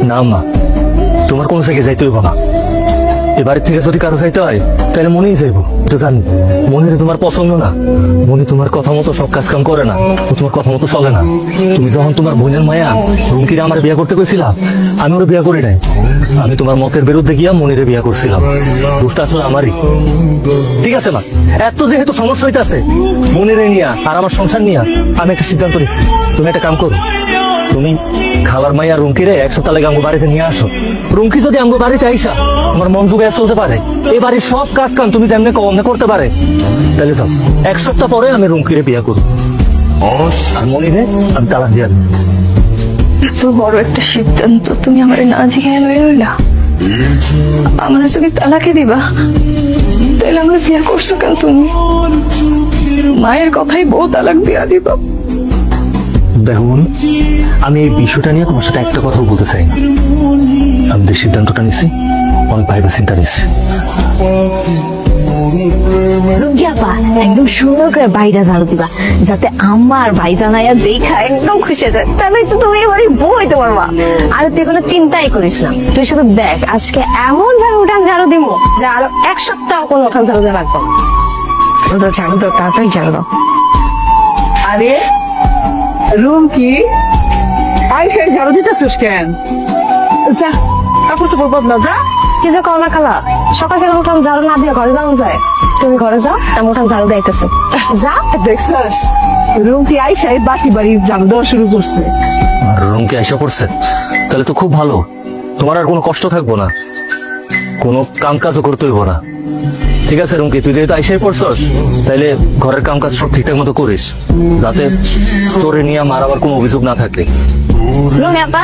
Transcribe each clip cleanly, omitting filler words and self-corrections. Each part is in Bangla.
না মা, তোমার কোন জায়গায় যাইতে হইব না। এবারের থেকে যদি কারো যাইতে হয় তাহলে মনেই যাইব। তো জানি মনিরে তোমার পছন্দ না, মনি তোমার কথা মতো সব কাজ কাম করে না, ও তোমার কথা মতো চলে না। তুমি যখন তোমার বোনের মায়া রুমকিরে আমার বিয়ে করতে কইছিলা, আমি ওরা বিয়ে করি নাই। আমি তোমার মতের বিরুদ্ধে গিয়া মনিরে বিয়ে করছিলাম। দোষটা আসলে আমারই। ঠিক আছে মা, এত যেহেতু সমস্যা হইতেছে মনিরে নিয়া আর আমার সংসার নিয়া, আমি একটা সিদ্ধান্ত নিচ্ছি। তুমি একটা কাম করো, তুমি খালার মাইয়া রুমকিরে এক সপ্তাহ লাগে আমগো বাড়িতে নিয়ে আসো। রুমকি যদি আমগো বাড়িতে আইসা আমার মন জুগে চলতে পারে, এই বাড়ির সব কাজ কাম তুমি যেমনি কমনে করতে পারে, তাহলে যাও এক সপ্তাহ পরে আমি রুমকিরে বিয়ে করব, আর মনিরে আমি তালাক দিয়া দেব। এত বড় একটা সিদ্ধান্ত তুমি আমার না জিজ্ঞাসা লইলা? আমার যদি তালাকে দিবা তাহলে আমরা বিয়ে করছো কেন? তুমি মায়ের কথাই বউ তালাক দিয়া দিবা। দেখুন, আমি এই বিষয়টা নিয়ে তোমার সাথে একটা কথাও বলতে চাই না। আমি যে সিদ্ধান্তটা নিছি অনেক ভাইবা চিন্তা নিচ্ছি। রুগিয়াপা একদম সুন্দর করে বাড়িটা ঝাড়ু দিবা, যাতে আম্মা আর ভাই জানাইয়া দেখা একদম খুশি হয়ে যায়। তাহলে তো তুমি এবারে বউ হইতে পারবা। আর তুই কোনো চিন্তাই করিস না, তুই শুধু দেখ আজকে এমন ভাবে উঠান ঝাড়ু দিব যে আরো এক সপ্তাহ কোনো উঠান ঝাড়ু দেওয়া লাগবে না। তো ঝাড়ু দাও, তাড়াতাড়ি ঝাড়ু দাও। আরে রুম কি আইসা ঝাড়ু দিতেছিস কেন? যা কাপড় চোপড় বদলা, যা। কি যে করো না খালা, সকাল সকাল উঠান ঝাড়ু না দিয়ে ঘরে যাওয়া যায়? তুমি ঘরে যাও, আমি উঠান ঝাড়ু দিতেছি। যা। দেখছস রুম কি আইসা বাসি বাড়ি ঝাড়ু দেওয়া শুরু করছে। আর রুমকি আইসা পড়ছে, তাহলে তো খুব ভালো। তোমার আর কোনো কষ্ট থাকবো না, কোনো কাম কাজও করতে হইব না। ঠিক আছে রুমকি, তুই যেহেতু আইসাই পড়ছস, তাইলে ঘরের কাম কাজ সব ঠিকঠাক মতো করিস, যাতে তোরে নিয়ে আমার আবার কোনো অভিযোগ না থাকে। রুমিয়াপা,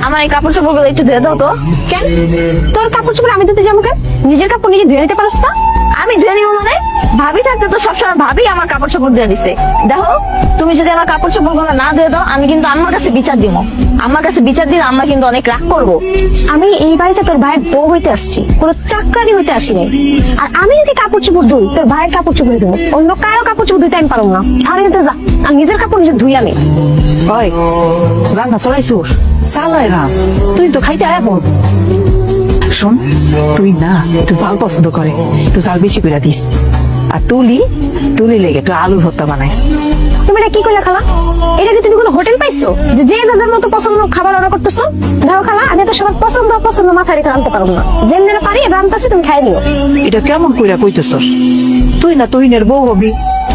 আমার এই কাপড় চোপড় গুলো একটু ধুয়ে দাও তো। কেন তোর কাপড় চোপড় আমি ধুতে যাবো কেন? নিজের কাপড় নিজে ধুয়ে নিতে পারস না? আমি ধুয়ে নিব মানে? ভাবি থাকতে তো সবসময় ভাবি আমার কাপড় চোপড় ধুয়ে দিছে। দেখো, তুমি যদি আমার কাপড় চোপড় গুলো না ধুয়ে দাও, আমি কিন্তু আমার কাছে বিচার দিব। আমার কাছে বিচার দিলে আমরা কিন্তু অনেক রাগ করবো। আমি এই বাড়িতে তোর ভাইয়ের বউ হইতে আসছি, কোনো চাকরানি হইতে আসিনি। আর আমি যদি কাপড় চোপড় ধুই, তোর ভাইয়ের কাপড় চোপড় ধুই, অন্য কারো কাপড় চোপড় ধুইতে আমি পারবো না। তাহলে কিন্তু যা, আমি নিজের কাপড় নিজে ধুই আনি। ওই রান্না চড়াইছিস চালাই না, তুই তো খাইতে আয় পড়। শোন, তুই না একটু জাল পছন্দ করে, একটু জাল বেশি করে দিস। আর তুলি লেগে একটু আলু ভর্তা বানাইস। তুমি এটা কি করলে খালা? এটা কি তুমি কোনো হোটেল পাইছো যে যে যাদের মতো পছন্দ খাবার অর্ডার করতেছো? দেখো খালা, আমি তো সবার পছন্দ মাথায় রেখে আনতে পারবো না। যেমন পারি এবার আনতেছি, তুমি খাই নিও। এটা কেমন কইরা কইতেছস? তুই না তুহিনের বউ হবি,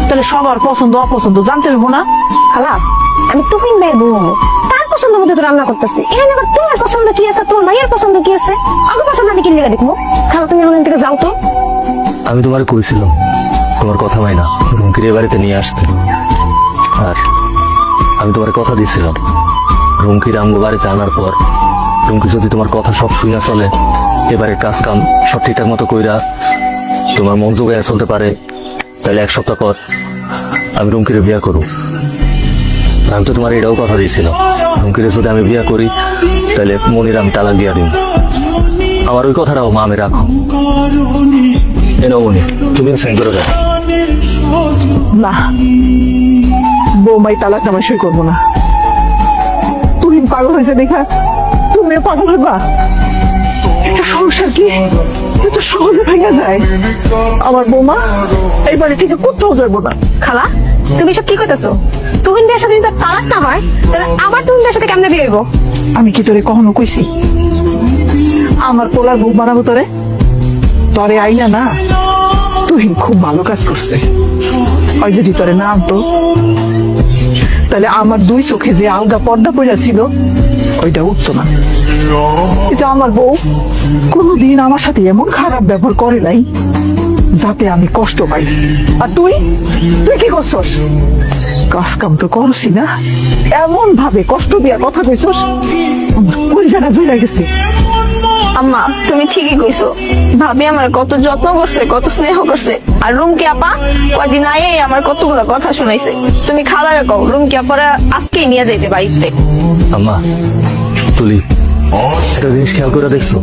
তাহলে সবার পছন্দ অপছন্দ জানতে হইব না? খালা, আমি তুহিন ভাইয়ের বউ হবো, তার পছন্দ মতো তো রান্না করতেছি। এখানে আবার তোমার পছন্দ কি আছে, তোমার ভাইয়ের পছন্দ কি আছে? আমার পছন্দ আমি কি লেগে দেখবো? খালা, তুমি ওখান থেকে যাও তো। আমি তোমার কইছিলাম তোমার কথা মাইনা রুমকির এ বাড়িতে নিয়ে আসতে, আর আমি তোমার কথা দিয়েছিলাম রুমকির আমগো বাড়িতে আনার পর রুমকি যদি তোমার কথা সব শুইনা চলে, এবারে কাজ কাম সব ঠিকঠাক মতো কইরা তোমার মন জোগায় চলতে পারে, তাহলে এক সপ্তাহ পর আমি রুমকিরে বিয়া করব। আমি তো তোমার এটাও কথা দিয়েছিলাম, রুমকিরে যদি আমি বিয়া করি তাহলে মনির আমি তালাক দিয়া দিব। আমার ওই কথাটাও মা আমি রাখো। এনো মনি, তুমি সাইন করে যাও। না, বৌমাই তালাক নামা সই করবো না। তুই পাগল হয়েছে দেখা তুমিও পাগল হইবা? একটা সংসার কি এত সহজে ভেঙে যায়? আমার বৌমা এই বাড়ি থেকে কোথাও যাবো না। খালা, তুমি সব কি করতেছো? তুহিন ভাইয়ের সাথে যদি তার তালাক না হয়, তাহলে আমার তুহিন ভাইয়ের সাথে কেমনে বিয়ে হইব? আমি কি তোরে কখনো কইছি আমার পোলার বউ বানাবো তোরে? তরে আইনা না, তুই খুব ভালো কাজ করছে। ওই যদি তোরে না আনতো, তাহলে আমার দুই চোখে যে আলগা পর্দা পড়া ছিল ওইটা উঠতো না। এই যে আমার বউ কোনোদিন আমার সাথে এমন খারাপ ব্যবহার করে নাই যাতে আমি কষ্ট পাই। আর তুই কি করছস? কাজ কাম তো করছি না, এমন ভাবে কষ্ট দিয়া কথা কইছস ওই জায়গা জুড়ে গেছে। আম্মা, তুমি ঠিকই কইছো। ভাবি আমার কত যত্ন করছে, কত স্নেহ করছে। আর রুমকি আপা কয়দিন আগে আমার কতগুলো কথা শুনাইছে। তুমি খালারে কও রুমকি আপারা আজকেই নিয়ে যাইতে বাড়িতে। আম্মা, তুলি একটা জিনিস খেয়াল করে দেখছো,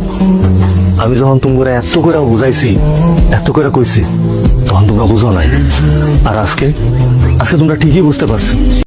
আমি যখন তোমরা এত করে বুঝাইছি, এত করে কইছি, তখন তোমরা বুঝো নাই। আর আজকে তোমরা ঠিকই বুঝতে পারছো।